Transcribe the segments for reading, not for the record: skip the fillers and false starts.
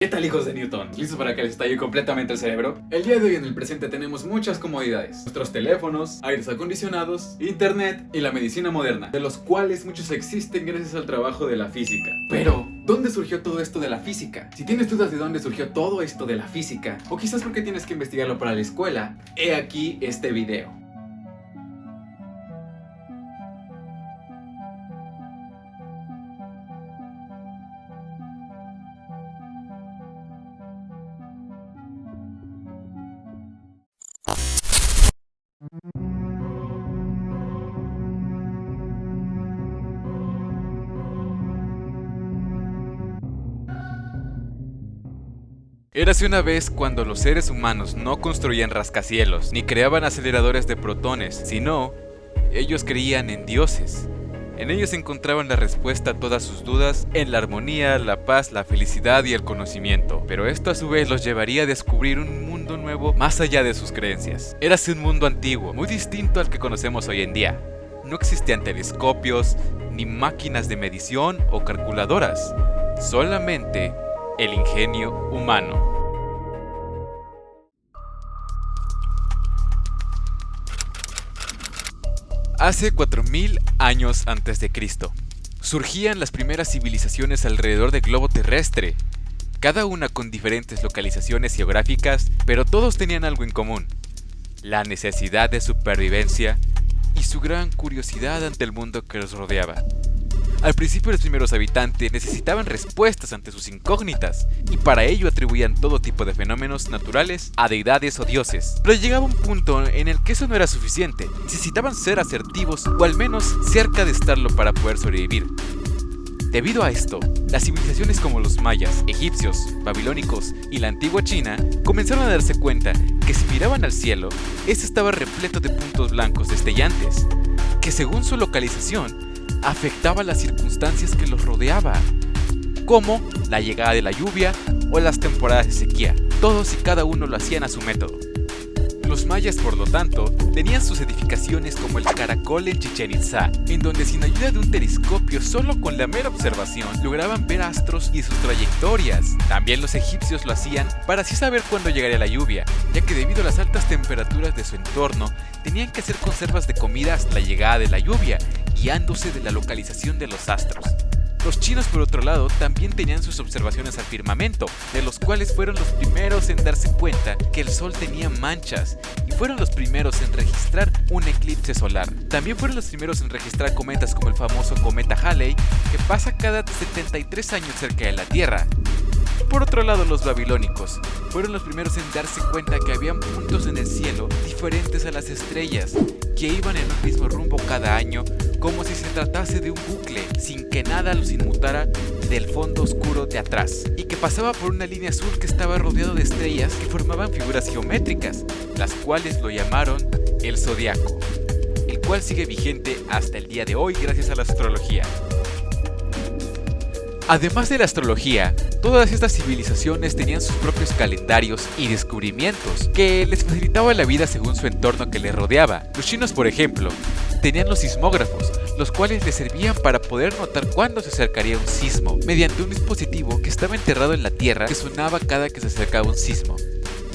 ¿Qué tal, hijos de Newton? ¿Listos para que les estalle completamente el cerebro? El día de hoy en el presente tenemos muchas comodidades: nuestros teléfonos, aires acondicionados, internet y la medicina moderna, de los cuales muchos existen gracias al trabajo de la física. Pero, ¿dónde surgió todo esto de la física? Si tienes dudas de dónde surgió todo esto de la física, o quizás porque tienes que investigarlo para la escuela, he aquí este video. Érase una vez cuando los seres humanos no construían rascacielos, ni creaban aceleradores de protones, sino ellos creían en dioses. En ellos encontraban la respuesta a todas sus dudas, en la armonía, la paz, la felicidad y el conocimiento. Pero esto a su vez los llevaría a descubrir un mundo nuevo más allá de sus creencias. Érase un mundo antiguo, muy distinto al que conocemos hoy en día. No existían telescopios, ni máquinas de medición o calculadoras, solamente el ingenio humano. Hace 4000 años antes de Cristo, surgían las primeras civilizaciones alrededor del globo terrestre, cada una con diferentes localizaciones geográficas, pero todos tenían algo en común: la necesidad de supervivencia y su gran curiosidad ante el mundo que los rodeaba. Al principio los primeros habitantes necesitaban respuestas ante sus incógnitas, y para ello atribuían todo tipo de fenómenos naturales a deidades o dioses. Pero llegaba un punto en el que eso no era suficiente. Necesitaban ser asertivos, o al menos cerca de estarlo, para poder sobrevivir. Debido a esto, las civilizaciones como los mayas, egipcios, babilónicos y la antigua China comenzaron a darse cuenta que si miraban al cielo, este estaba repleto de puntos blancos destellantes, que según su localización afectaba las circunstancias que los rodeaba, como la llegada de la lluvia o las temporadas de sequía. Todos y cada uno lo hacían a su método. Los mayas, por lo tanto, tenían sus edificaciones como el Caracol en Chichén Itzá, en donde sin ayuda de un telescopio, solo con la mera observación, lograban ver astros y sus trayectorias. También los egipcios lo hacían para así saber cuándo llegaría la lluvia, ya que debido a las altas temperaturas de su entorno, tenían que hacer conservas de comida hasta la llegada de la lluvia, guiándose de la localización de los astros. Los chinos, por otro lado, también tenían sus observaciones al firmamento, de los cuales fueron los primeros en darse cuenta que el sol tenía manchas, y fueron los primeros en registrar un eclipse solar. También fueron los primeros en registrar cometas como el famoso cometa Halley, que pasa cada 73 años cerca de la Tierra. Por otro lado, los babilónicos fueron los primeros en darse cuenta que habían puntos en el cielo diferentes a las estrellas, que iban en un mismo rumbo cada año, como si se tratase de un bucle, sin que nada los inmutara del fondo oscuro de atrás, y que pasaba por una línea azul que estaba rodeado de estrellas que formaban figuras geométricas, las cuales lo llamaron el zodiaco, el cual sigue vigente hasta el día de hoy gracias a la astrología. Además de la astrología, todas estas civilizaciones tenían sus propios calendarios y descubrimientos que les facilitaban la vida según su entorno que les rodeaba. Los chinos, por ejemplo, tenían los sismógrafos, los cuales les servían para poder notar cuándo se acercaría un sismo, mediante un dispositivo que estaba enterrado en la tierra que sonaba cada que se acercaba un sismo.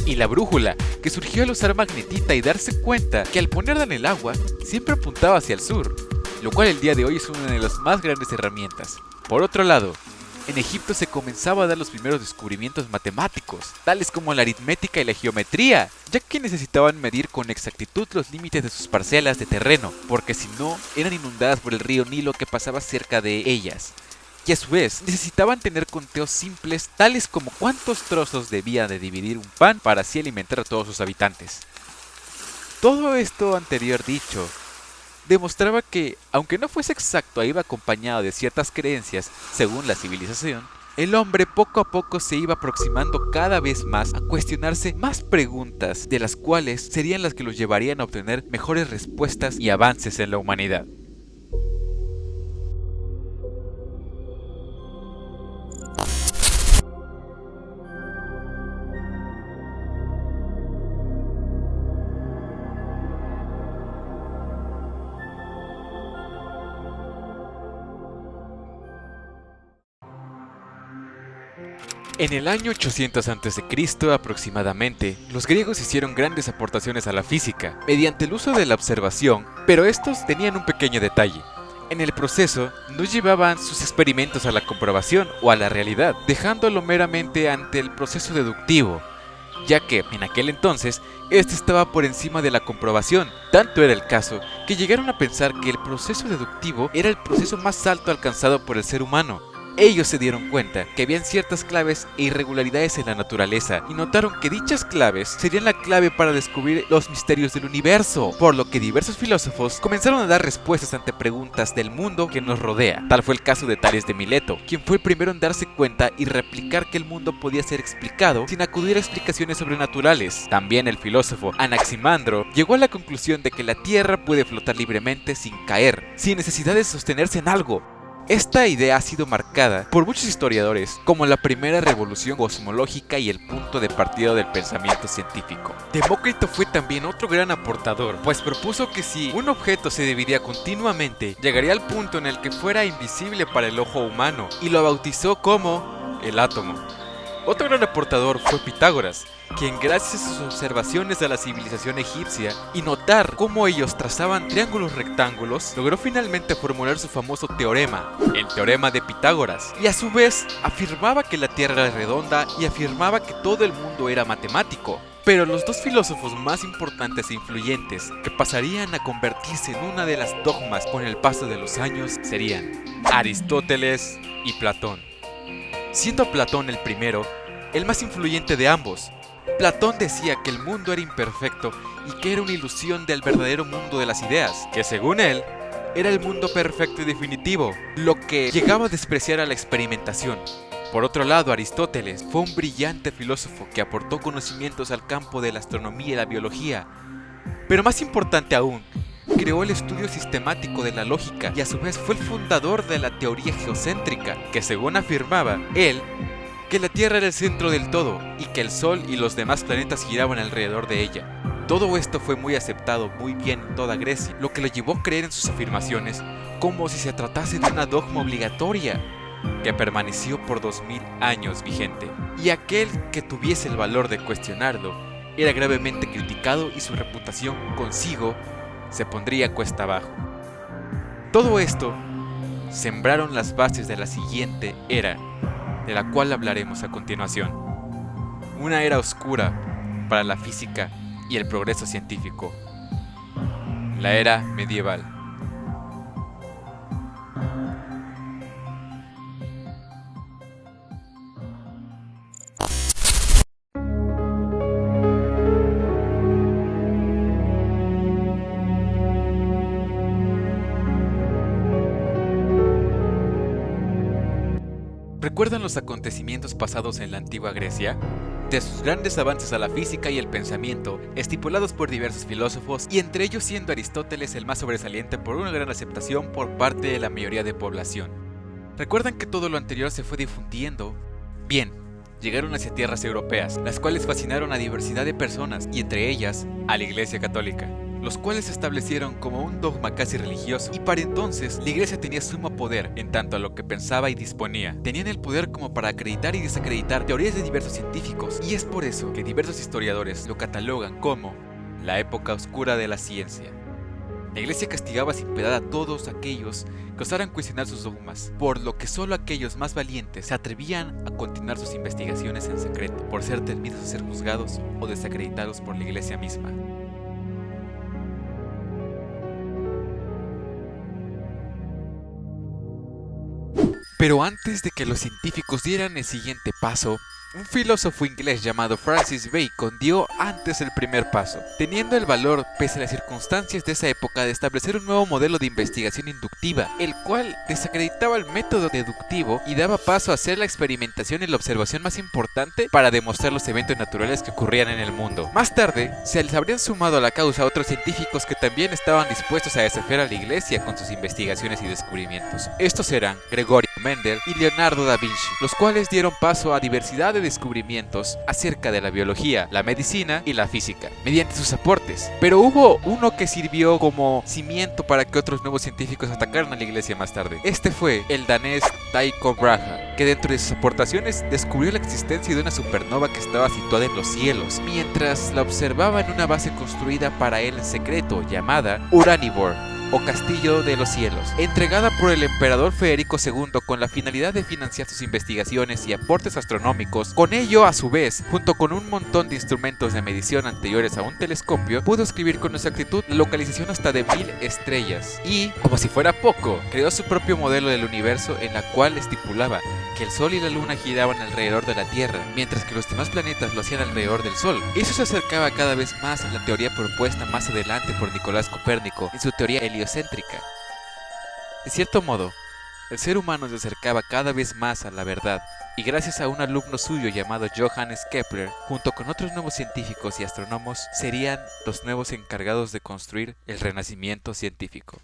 Y la brújula, que surgió al usar magnetita y darse cuenta que al ponerla en el agua siempre apuntaba hacia el sur, lo cual el día de hoy es una de las más grandes herramientas. Por otro lado, en Egipto se comenzaba a dar los primeros descubrimientos matemáticos, tales como la aritmética y la geometría, ya que necesitaban medir con exactitud los límites de sus parcelas de terreno, porque si no, eran inundadas por el río Nilo que pasaba cerca de ellas. Y a su vez, necesitaban tener conteos simples, tales como cuántos trozos debía de dividir un pan para así alimentar a todos sus habitantes. Todo esto anterior dicho demostraba que, aunque no fuese exacto, iba acompañado de ciertas creencias según la civilización, el hombre poco a poco se iba aproximando cada vez más a cuestionarse más preguntas, de las cuales serían las que los llevarían a obtener mejores respuestas y avances en la humanidad. En el año 800 a.C. aproximadamente, los griegos hicieron grandes aportaciones a la física, mediante el uso de la observación, pero estos tenían un pequeño detalle. En el proceso, no llevaban sus experimentos a la comprobación o a la realidad, dejándolo meramente ante el proceso deductivo, ya que, en aquel entonces, este estaba por encima de la comprobación. Tanto era el caso, que llegaron a pensar que el proceso deductivo era el proceso más alto alcanzado por el ser humano. Ellos se dieron cuenta que habían ciertas claves e irregularidades en la naturaleza y notaron que dichas claves serían la clave para descubrir los misterios del universo, por lo que diversos filósofos comenzaron a dar respuestas ante preguntas del mundo que nos rodea. Tal fue el caso de Tales de Mileto, quien fue el primero en darse cuenta y replicar que el mundo podía ser explicado sin acudir a explicaciones sobrenaturales. También el filósofo Anaximandro llegó a la conclusión de que la Tierra puede flotar libremente sin caer, sin necesidad de sostenerse en algo. Esta idea ha sido marcada por muchos historiadores como la primera revolución cosmológica y el punto de partida del pensamiento científico. Demócrito fue también otro gran aportador, pues propuso que si un objeto se dividía continuamente, llegaría al punto en el que fuera invisible para el ojo humano, y lo bautizó como el átomo. Otro gran aportador fue Pitágoras, quien gracias a sus observaciones de la civilización egipcia y notar cómo ellos trazaban triángulos rectángulos, logró finalmente formular su famoso teorema, el teorema de Pitágoras, y a su vez afirmaba que la Tierra era redonda y afirmaba que todo el mundo era matemático. Pero los dos filósofos más importantes e influyentes que pasarían a convertirse en una de las dogmas con el paso de los años serían Aristóteles y Platón. Siendo Platón el primero, el más influyente de ambos, Platón decía que el mundo era imperfecto y que era una ilusión del verdadero mundo de las ideas, que según él, era el mundo perfecto y definitivo, lo que llegaba a despreciar a la experimentación. Por otro lado, Aristóteles fue un brillante filósofo que aportó conocimientos al campo de la astronomía y la biología, pero más importante aún, creó el estudio sistemático de la lógica y a su vez fue el fundador de la teoría geocéntrica, que según afirmaba él, que la Tierra era el centro del todo y que el Sol y los demás planetas giraban alrededor de ella. Todo esto fue muy aceptado muy bien en toda Grecia, lo que lo llevó a creer en sus afirmaciones como si se tratase de una dogma obligatoria, que permaneció por 2000 años vigente. Y aquel que tuviese el valor de cuestionarlo era gravemente criticado y su reputación consigo se pondría cuesta abajo. Todo esto sembraron las bases de la siguiente era, de la cual hablaremos a continuación. Una era oscura para la física y el progreso científico. La era medieval. ¿Recuerdan los acontecimientos pasados en la antigua Grecia? De sus grandes avances a la física y el pensamiento, estipulados por diversos filósofos, y entre ellos siendo Aristóteles el más sobresaliente por una gran aceptación por parte de la mayoría de población. ¿Recuerdan que todo lo anterior se fue difundiendo? Bien, llegaron hacia tierras europeas, las cuales fascinaron a diversidad de personas, y entre ellas, a la Iglesia Católica, los cuales se establecieron como un dogma casi religioso, y para entonces la Iglesia tenía sumo poder en tanto a lo que pensaba y disponía. Tenían el poder como para acreditar y desacreditar teorías de diversos científicos, y es por eso que diversos historiadores lo catalogan como la época oscura de la ciencia. La Iglesia castigaba sin piedad a todos aquellos que osaran cuestionar sus dogmas, por lo que solo aquellos más valientes se atrevían a continuar sus investigaciones en secreto, por ser temidos a ser juzgados o desacreditados por la Iglesia misma. Pero antes de que los científicos dieran el siguiente paso, un filósofo inglés llamado Francis Bacon dio antes el primer paso, teniendo el valor, pese a las circunstancias de esa época, de establecer un nuevo modelo de investigación inductiva, el cual desacreditaba el método deductivo y daba paso a hacer la experimentación y la observación más importante para demostrar los eventos naturales que ocurrían en el mundo. Más tarde, se les habrían sumado a la causa otros científicos que también estaban dispuestos a desafiar a la Iglesia con sus investigaciones y descubrimientos. Estos eran Gregorio Mendel y Leonardo da Vinci, los cuales dieron paso a diversidad de descubrimientos acerca de la biología, la medicina y la física, mediante sus aportes. Pero hubo uno que sirvió como cimiento para que otros nuevos científicos atacaran a la iglesia más tarde. Este fue el danés Tycho Brahe, que dentro de sus aportaciones descubrió la existencia de una supernova que estaba situada en los cielos, mientras la observaba en una base construida para él en secreto, llamada Uraniborg, o Castillo de los Cielos, entregada por el emperador Federico II con la finalidad de financiar sus investigaciones y aportes astronómicos. Con ello, a su vez, junto con un montón de instrumentos de medición anteriores a un telescopio, pudo escribir con exactitud la localización hasta de 1000 estrellas. Y, como si fuera poco, creó su propio modelo del universo en la cual estipulaba que el Sol y la Luna giraban alrededor de la Tierra, mientras que los demás planetas lo hacían alrededor del Sol. Eso se acercaba cada vez más a la teoría propuesta más adelante por Nicolás Copérnico en su teoría heliocéntrica. De cierto modo, el ser humano se acercaba cada vez más a la verdad, y gracias a un alumno suyo llamado Johannes Kepler, junto con otros nuevos científicos y astrónomos, serían los nuevos encargados de construir el renacimiento científico.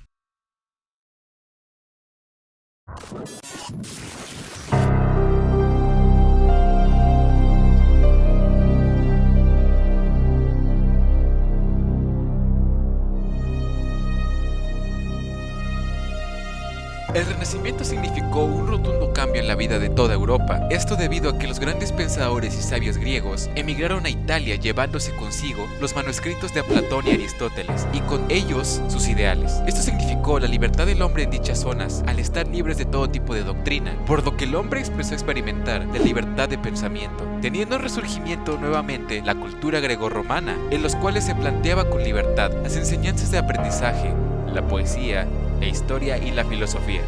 El Renacimiento significó un rotundo cambio en la vida de toda Europa, esto debido a que los grandes pensadores y sabios griegos emigraron a Italia llevándose consigo los manuscritos de Platón y Aristóteles, y con ellos sus ideales. Esto significó la libertad del hombre en dichas zonas, al estar libres de todo tipo de doctrina, por lo que el hombre empezó a experimentar la libertad de pensamiento, teniendo en resurgimiento nuevamente la cultura grecorromana, en los cuales se planteaba con libertad las enseñanzas de aprendizaje, la poesía, la historia y la filosofía.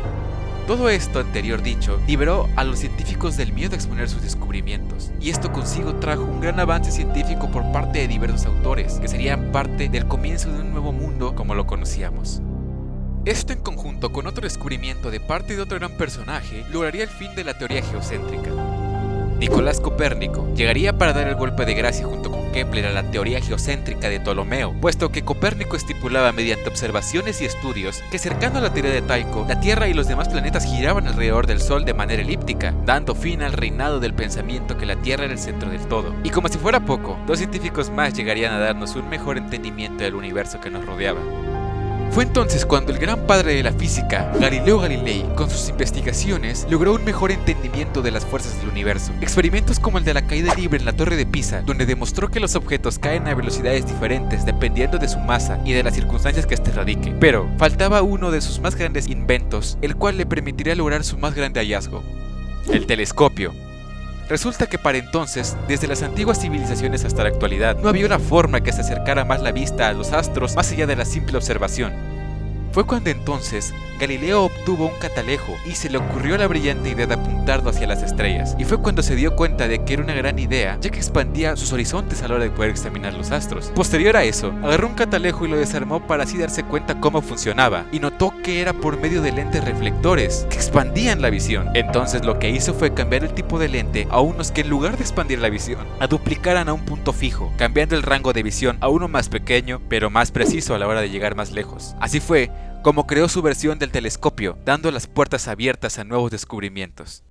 Todo esto anterior dicho liberó a los científicos del miedo a exponer sus descubrimientos, y esto consigo trajo un gran avance científico por parte de diversos autores, que serían parte del comienzo de un nuevo mundo como lo conocíamos. Esto en conjunto con otro descubrimiento de parte de otro gran personaje lograría el fin de la teoría geocéntrica. Nicolás Copérnico llegaría para dar el golpe de gracia junto con Kepler a la teoría geocéntrica de Ptolomeo, puesto que Copérnico estipulaba mediante observaciones y estudios que, cercano a la teoría de Tycho, la Tierra y los demás planetas giraban alrededor del Sol de manera elíptica, dando fin al reinado del pensamiento que la Tierra era el centro del todo. Y como si fuera poco, dos científicos más llegarían a darnos un mejor entendimiento del universo que nos rodeaba. Fue entonces cuando el gran padre de la física, Galileo Galilei, con sus investigaciones, logró un mejor entendimiento de las fuerzas del universo. Experimentos como el de la caída libre en la Torre de Pisa, donde demostró que los objetos caen a velocidades diferentes dependiendo de su masa y de las circunstancias que éste radique. Pero faltaba uno de sus más grandes inventos, el cual le permitiría lograr su más grande hallazgo: el telescopio. Resulta que para entonces, desde las antiguas civilizaciones hasta la actualidad, no había una forma que se acercara más la vista a los astros más allá de la simple observación. Fue cuando entonces Galileo obtuvo un catalejo y se le ocurrió la brillante idea de apuntarlo hacia las estrellas, y fue cuando se dio cuenta de que era una gran idea, ya que expandía sus horizontes a la hora de poder examinar los astros. Posterior a eso, agarró un catalejo y lo desarmó para así darse cuenta cómo funcionaba, y notó que era por medio de lentes reflectores, que expandían la visión. Entonces lo que hizo fue cambiar el tipo de lente a unos que, en lugar de expandir la visión, a duplicaran a un punto fijo, cambiando el rango de visión a uno más pequeño, pero más preciso a la hora de llegar más lejos. Así fue como creó su versión del telescopio, dando las puertas abiertas a nuevos descubrimientos.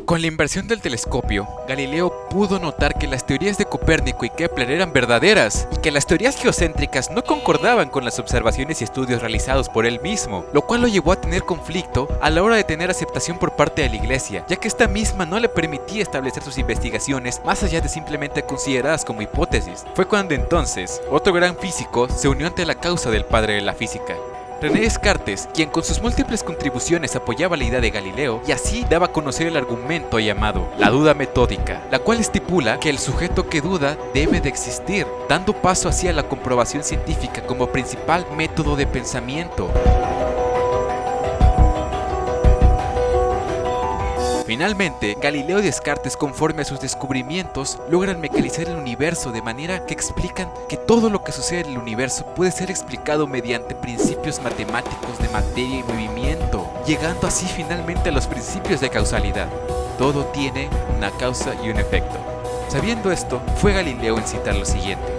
Con la invención del telescopio, Galileo pudo notar que las teorías de Copérnico y Kepler eran verdaderas, y que las teorías geocéntricas no concordaban con las observaciones y estudios realizados por él mismo, lo cual lo llevó a tener conflicto a la hora de tener aceptación por parte de la iglesia, ya que esta misma no le permitía establecer sus investigaciones más allá de simplemente consideradas como hipótesis. Fue cuando entonces otro gran físico se unió ante la causa del padre de la física, René Descartes, quien con sus múltiples contribuciones apoyaba la idea de Galileo, y así daba a conocer el argumento llamado la duda metódica, la cual estipula que el sujeto que duda debe de existir, dando paso hacia la comprobación científica como principal método de pensamiento. Finalmente, Galileo y Descartes, conforme a sus descubrimientos, logran mecanizar el universo de manera que explican que todo lo que sucede en el universo puede ser explicado mediante principios matemáticos de materia y movimiento, llegando así finalmente a los principios de causalidad. Todo tiene una causa y un efecto. Sabiendo esto, fue Galileo en citar lo siguiente: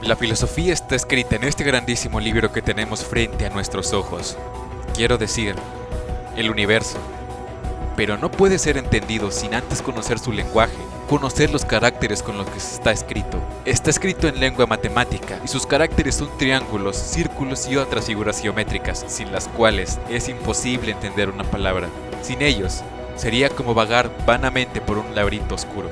la filosofía está escrita en este grandísimo libro que tenemos frente a nuestros ojos. Quiero decir, el universo. Pero no puede ser entendido sin antes conocer su lenguaje, conocer los caracteres con los que está escrito. Está escrito en lengua matemática y sus caracteres son triángulos, círculos y otras figuras geométricas, sin las cuales es imposible entender una palabra. Sin ellos, sería como vagar vanamente por un laberinto oscuro.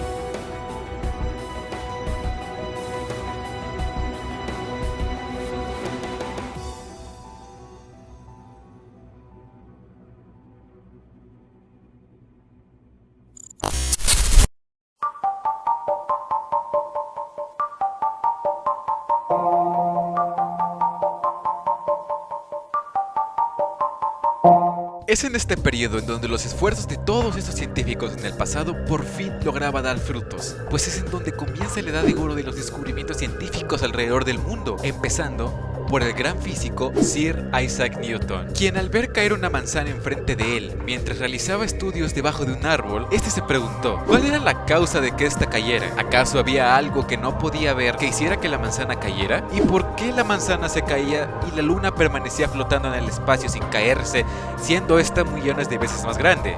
Es en este periodo en donde los esfuerzos de todos estos científicos en el pasado por fin lograban dar frutos, pues es en donde comienza la edad de oro de los descubrimientos científicos alrededor del mundo, empezando por el gran físico Sir Isaac Newton, quien al ver caer una manzana enfrente de él mientras realizaba estudios debajo de un árbol, este se preguntó ¿cuál era la causa de que ésta cayera? ¿Acaso había algo que no podía ver que hiciera que la manzana cayera? ¿Y por qué la manzana se caía y la luna permanecía flotando en el espacio sin caerse, siendo esta millones de veces más grande?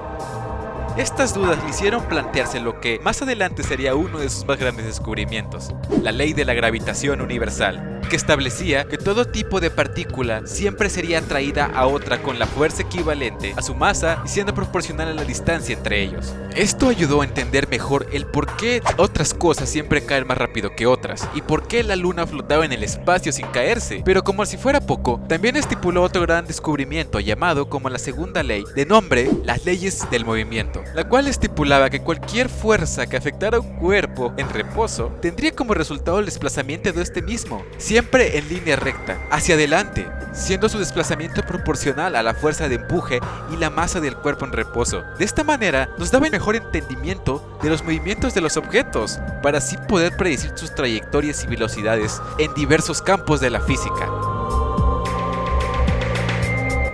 Estas dudas le hicieron plantearse lo que más adelante sería uno de sus más grandes descubrimientos, la ley de la gravitación universal, que establecía que todo tipo de partícula siempre sería atraída a otra con la fuerza equivalente a su masa y siendo proporcional a la distancia entre ellos. Esto ayudó a entender mejor el por qué otras cosas siempre caen más rápido que otras y por qué la luna flotaba en el espacio sin caerse. Pero como si fuera poco, también estipuló otro gran descubrimiento llamado como la segunda ley, de nombre las leyes del movimiento, la cual estipulaba que cualquier fuerza que afectara a un cuerpo en reposo tendría como resultado el desplazamiento de este mismo, siempre en línea recta, hacia adelante, siendo su desplazamiento proporcional a la fuerza de empuje y la masa del cuerpo en reposo. De esta manera nos daba un mejor entendimiento de los movimientos de los objetos, para así poder predecir sus trayectorias y velocidades en diversos campos de la física.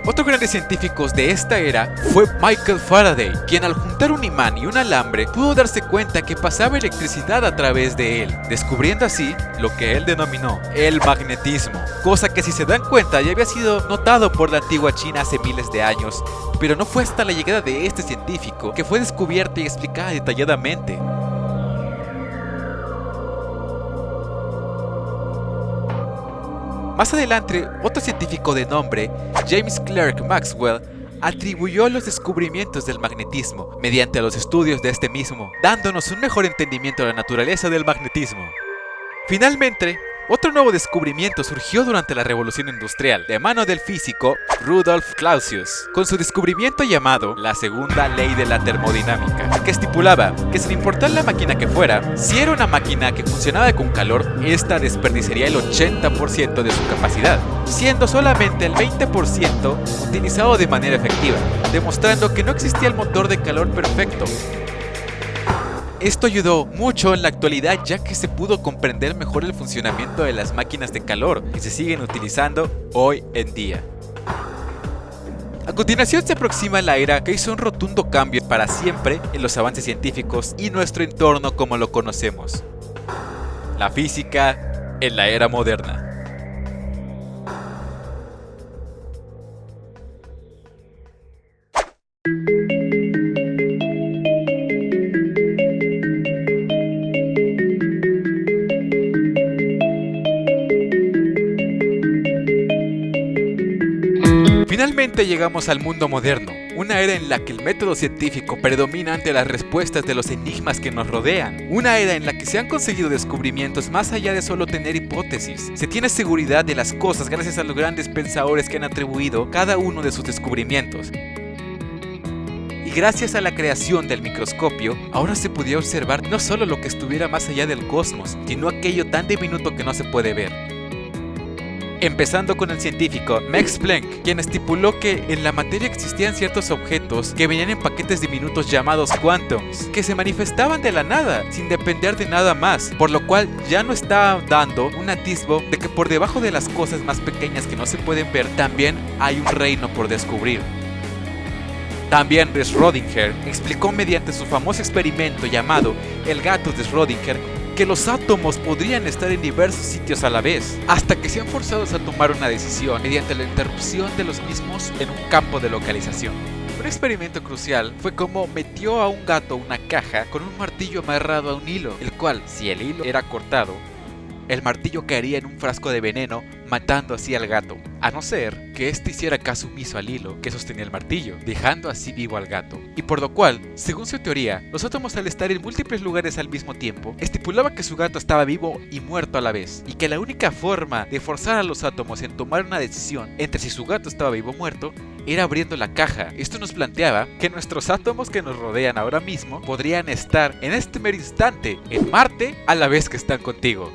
Otro grande científico de esta era fue Michael Faraday, quien al juntar un imán y un alambre pudo darse cuenta que pasaba electricidad a través de él, descubriendo así lo que él denominó el magnetismo, cosa que si se dan cuenta ya había sido notado por la antigua China hace miles de años, pero no fue hasta la llegada de este científico que fue descubierta y explicada detalladamente. Más adelante, otro científico de nombre, James Clerk Maxwell, atribuyó los descubrimientos del magnetismo mediante los estudios de este mismo, dándonos un mejor entendimiento de la naturaleza del magnetismo. Finalmente, otro nuevo descubrimiento surgió durante la Revolución Industrial, de mano del físico Rudolf Clausius, con su descubrimiento llamado la segunda ley de la termodinámica, que estipulaba que sin importar la máquina que fuera, si era una máquina que funcionaba con calor, esta desperdiciaría el 80% de su capacidad, siendo solamente el 20% utilizado de manera efectiva, demostrando que no existía el motor de calor perfecto. Esto ayudó mucho en la actualidad, ya que se pudo comprender mejor el funcionamiento de las máquinas de calor que se siguen utilizando hoy en día. A continuación se aproxima la era que hizo un rotundo cambio para siempre en los avances científicos y nuestro entorno como lo conocemos: la física en la era moderna. Finalmente llegamos al mundo moderno, una era en la que el método científico predomina ante las respuestas de los enigmas que nos rodean, una era en la que se han conseguido descubrimientos más allá de solo tener hipótesis. Se tiene seguridad de las cosas gracias a los grandes pensadores que han atribuido cada uno de sus descubrimientos. Y gracias a la creación del microscopio, ahora se podía observar no solo lo que estuviera más allá del cosmos, sino aquello tan diminuto que no se puede ver. Empezando con el científico Max Planck, quien estipuló que en la materia existían ciertos objetos que venían en paquetes diminutos llamados quantums, que se manifestaban de la nada, sin depender de nada más, por lo cual ya no está dando un atisbo de que por debajo de las cosas más pequeñas que no se pueden ver, también hay un reino por descubrir. También Schrödinger explicó mediante su famoso experimento llamado el gato de Schrödinger que los átomos podrían estar en diversos sitios a la vez, hasta que sean forzados a tomar una decisión mediante la interrupción de los mismos en un campo de localización. Un experimento crucial fue cómo metió a un gato a una caja con un martillo amarrado a un hilo, el cual, si el hilo era cortado, el martillo caería en un frasco de veneno, matando así al gato, a no ser que éste hiciera caso omiso al hilo que sostenía el martillo, dejando así vivo al gato. Y por lo cual, según su teoría, los átomos al estar en múltiples lugares al mismo tiempo, estipulaba que su gato estaba vivo y muerto a la vez, y que la única forma de forzar a los átomos en tomar una decisión entre si su gato estaba vivo o muerto era abriendo la caja. Esto nos planteaba que nuestros átomos que nos rodean ahora mismo podrían estar en este mero instante en Marte a la vez que están contigo.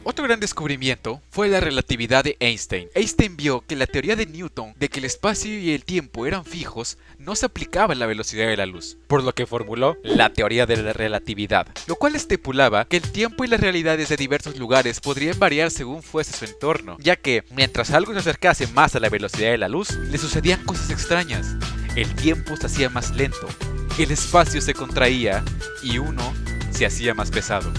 Otro gran descubrimiento fue la relatividad de Einstein. Einstein vio que la teoría de Newton de que el espacio y el tiempo eran fijos no se aplicaba en la velocidad de la luz, por lo que formuló la teoría de la relatividad, lo cual estipulaba que el tiempo y las realidades de diversos lugares podrían variar según fuese su entorno, ya que mientras algo se acercase más a la velocidad de la luz, le sucedían cosas extrañas. El tiempo se hacía más lento, el espacio se contraía y uno se hacía más pesado,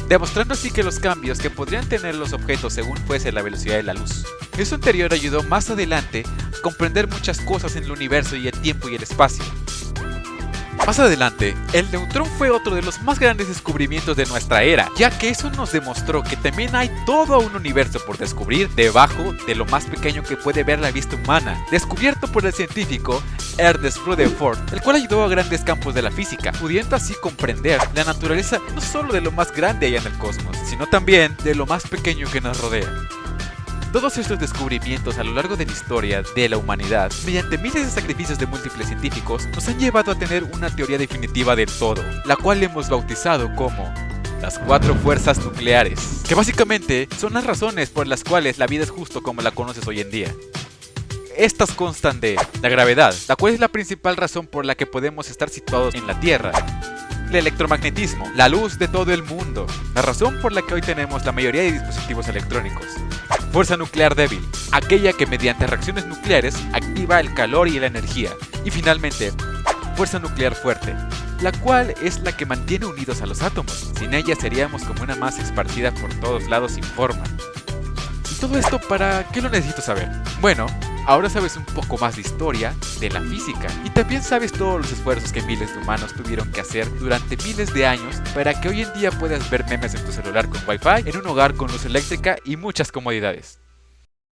demostrando así que los cambios que podrían tener los objetos según fuese la velocidad de la luz. Eso anterior ayudó más adelante a comprender muchas cosas en el universo y el tiempo y el espacio. Más adelante, el neutrón fue otro de los más grandes descubrimientos de nuestra era, ya que eso nos demostró que también hay todo un universo por descubrir debajo de lo más pequeño que puede ver la vista humana, descubierto por el científico Ernest Rutherford, el cual ayudó a grandes campos de la física, pudiendo así comprender la naturaleza no solo de lo más grande allá en el cosmos, sino también de lo más pequeño que nos rodea. Todos estos descubrimientos a lo largo de la historia de la humanidad, mediante miles de sacrificios de múltiples científicos, nos han llevado a tener una teoría definitiva del todo, la cual hemos bautizado como las 4 fuerzas nucleares, que básicamente son las razones por las cuales la vida es justo como la conoces hoy en día. Estas constan de la gravedad, la cual es la principal razón por la que podemos estar situados en la Tierra. El electromagnetismo, la luz de todo el mundo, la razón por la que hoy tenemos la mayoría de dispositivos electrónicos. Fuerza nuclear débil, aquella que mediante reacciones nucleares activa el calor y la energía. Y finalmente, fuerza nuclear fuerte, la cual es la que mantiene unidos a los átomos. Sin ella seríamos como una masa esparcida por todos lados sin forma. ¿Y todo esto para qué lo necesito saber? Bueno, ahora sabes un poco más de historia, de la física, y también sabes todos los esfuerzos que miles de humanos tuvieron que hacer durante miles de años para que hoy en día puedas ver memes en tu celular con Wi-Fi, en un hogar con luz eléctrica y muchas comodidades.